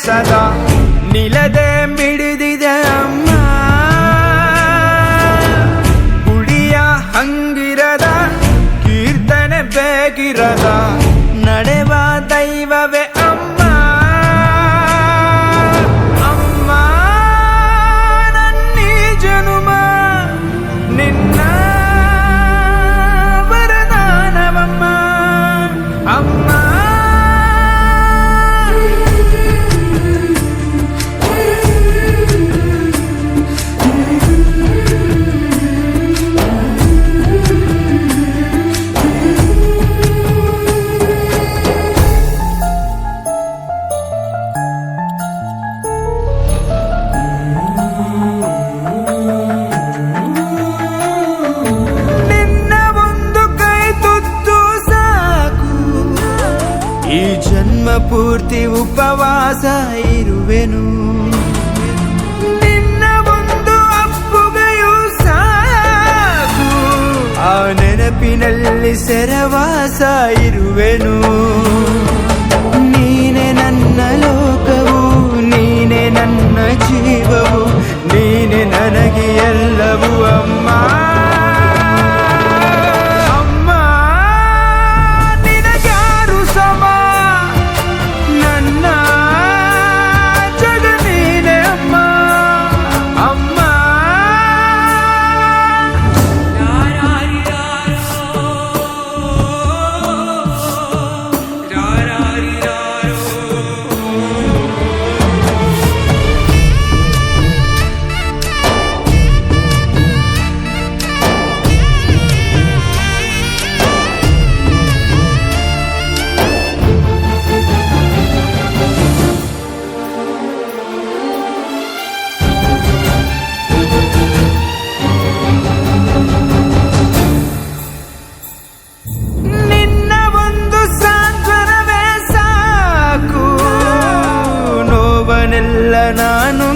ಸದಾ ನಿಲದೆ ಮಿಡಿದಿದೆ ಅಮ್ಮ. ಗುಡಿಯ ಹಂಗಿರದ ಕೀರ್ತನೆ ಬೇಕಿರದ ನಡೆವ ದೈವವೇ ಅಮ್ಮ. ಅಮ್ಮ ನನ್ನೀ ಜನುಮ ನಿನ್ನ ವರದಾನವಮ್ಮ. ಅಮ್ಮ ಈ ಜನ್ಮ ಪೂರ್ತಿ ಉಪವಾಸ ಇರುವೆನು. ನಿನ್ನ ಒಂದು ಅಪ್ಪುಗೆಯೂ ಸಾಕು, ಆ ನೆನಪಿನಲ್ಲಿ ಸೆರವಾಸ ಇರುವೆನು. ನೀನೆ ನನ್ನ ಲೋಕವು, ನೀನೆ ನನ್ನ ಜೀವವು, ನೀನೆ ನನಗೆ ಎಲ್ಲವೂ ಅಮ್ಮ. ನೋವನೆಲ್ಲ ನಾನು